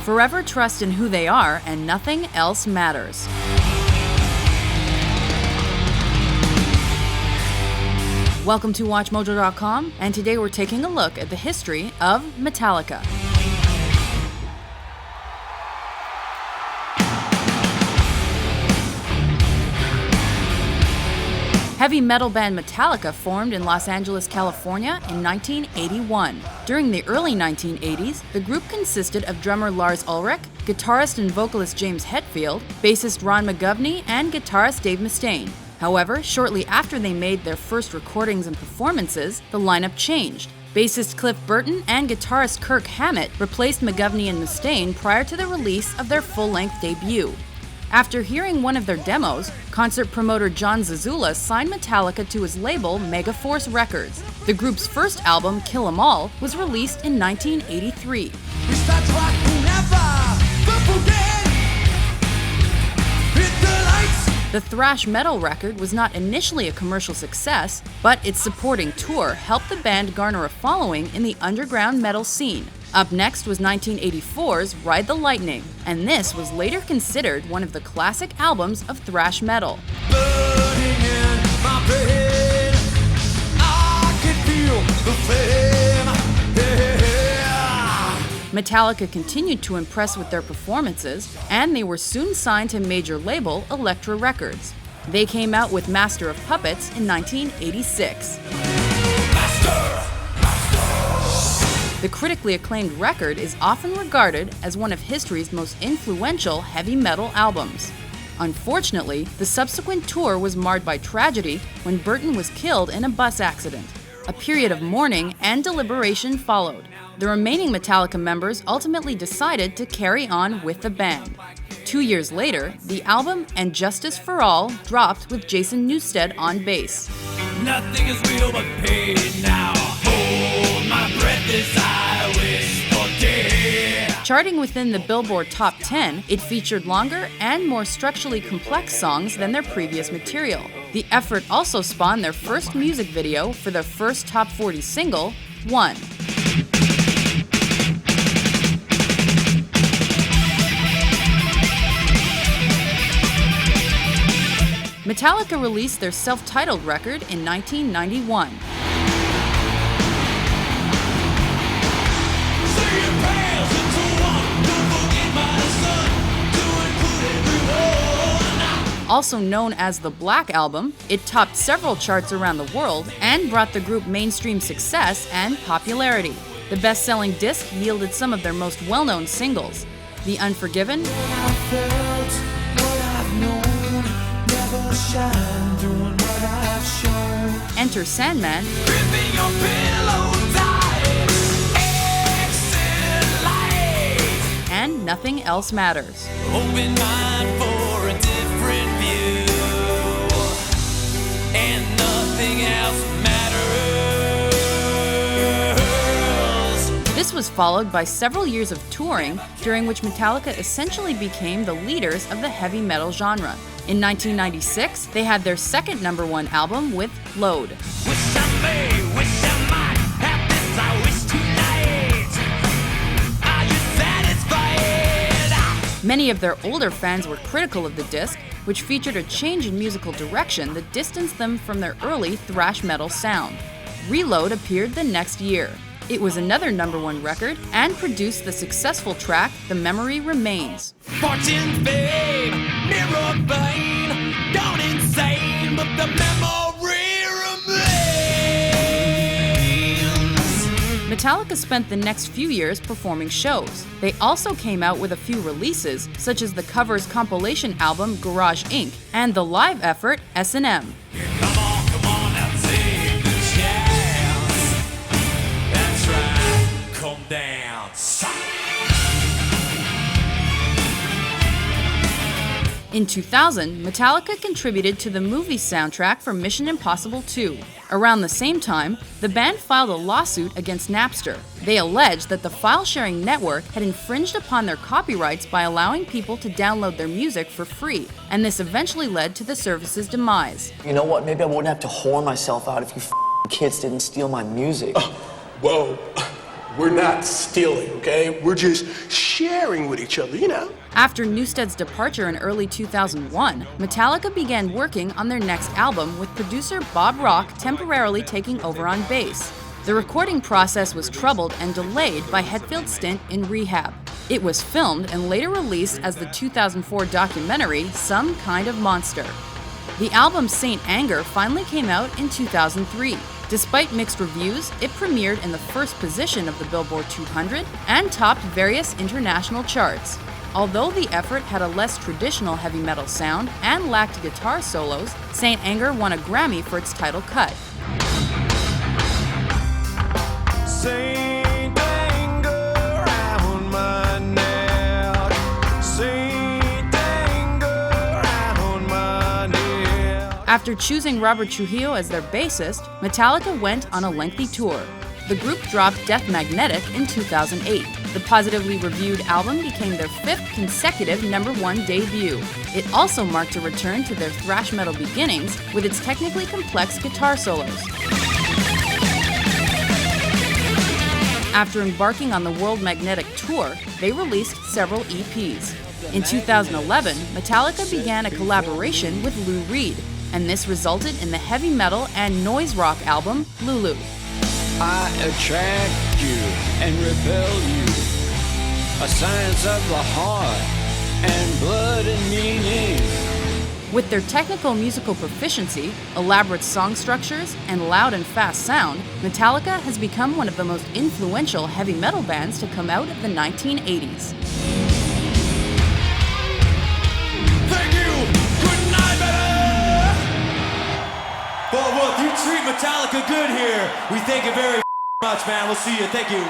Forever trust in who they are and nothing else matters. Welcome to WatchMojo.com, and today we're taking a look at the history of Metallica. Heavy metal band Metallica formed in Los Angeles, California in 1981. During the early 1980s, the group consisted of drummer Lars Ulrich, guitarist and vocalist James Hetfield, bassist Ron McGovney, and guitarist Dave Mustaine. However, shortly after they made their first recordings and performances, the lineup changed. Bassist Cliff Burton and guitarist Kirk Hammett replaced McGovney and Mustaine prior to the release of their full-length debut. After hearing one of their demos, concert promoter John Zazula signed Metallica to his label Megaforce Records. The group's first album, Kill 'Em All, was released in 1983. The thrash metal record was not initially a commercial success, but its supporting tour helped the band garner a following in the underground metal scene. Up next was 1984's Ride the Lightning, and this was later considered one of the classic albums of thrash metal. Metallica continued to impress with their performances, and they were soon signed to major label Elektra Records. They came out with Master of Puppets in 1986. The critically acclaimed record is often regarded as one of history's most influential heavy metal albums. Unfortunately, the subsequent tour was marred by tragedy when Burton was killed in a bus accident. A period of mourning and deliberation followed. The remaining Metallica members ultimately decided to carry on with the band. 2 years later, the album And Justice for All dropped with Jason Newsted on bass. Nothing is real but pain now. Hold my breath as I wish for death. Charting within the Billboard Top 10, it featured longer and more structurally complex songs than their previous material. The effort also spawned their first music video for their first Top 40 single, One. Metallica released their self-titled record in 1991. Also known as the Black Album, it topped several charts around the world and brought the group mainstream success and popularity. The best-selling disc yielded some of their most well-known singles, The Unforgiven, Enter Sandman, and Nothing Else Matters. Open mind for a different view, and nothing else matters. This was followed by several years of touring, during which Metallica essentially became the leaders of the heavy metal genre. In 1996, they had their second #1 album with Load. Wish I may, wish I might have this, I wish tonight. Are you satisfied? Many of their older fans were critical of the disc, which featured a change in musical direction that distanced them from their early thrash metal sound. Reload appeared the next year. It was another #1 record and produced the successful track The Memory Remains. Fortune, fame, mirror bane, gone insane, but the memory remains. Metallica spent the next few years performing shows. They also came out with a few releases, such as the covers compilation album Garage Inc. and the live effort S&M. Come on, now take the chance. That's right, calm down, son. In 2000, Metallica contributed to the movie soundtrack for Mission Impossible 2. Around the same time, the band filed a lawsuit against Napster. They alleged that the file-sharing network had infringed upon their copyrights by allowing people to download their music for free, and this eventually led to the service's demise. You know what? Maybe I wouldn't have to whore myself out if you kids didn't steal my music. Whoa. We're not stealing, okay? We're just sharing with each other, you know? After Newsted's departure in early 2001, Metallica began working on their next album with producer Bob Rock temporarily taking over on bass. The recording process was troubled and delayed by Hetfield's stint in rehab. It was filmed and later released as the 2004 documentary Some Kind of Monster. The album Saint Anger finally came out in 2003. Despite mixed reviews, it premiered in the first position of the Billboard 200 and topped various international charts. Although the effort had a less traditional heavy metal sound and lacked guitar solos, Saint Anger won a Grammy for its title cut. Saint Anger round my neck. Saint Anger round my neck. After choosing Robert Trujillo as their bassist, Metallica went on a lengthy tour. The group dropped Death Magnetic in 2008. The positively reviewed album became their 5th consecutive #1 debut. It also marked a return to their thrash metal beginnings with its technically complex guitar solos. After embarking on the World Magnetic Tour, they released several EPs. In 2011, Metallica began a collaboration with Lou Reed, and this resulted in the heavy metal and noise rock album Lulu. I attract you and repel you, a science of the heart and blood and meaning. With their technical musical proficiency, elaborate song structures, and loud and fast sound, Metallica has become one of the most influential heavy metal bands to come out of the 1980s. Thank you. Good night, baby. Well, if you treat Metallica good here, we thank you very much, man. We'll see you. Thank you.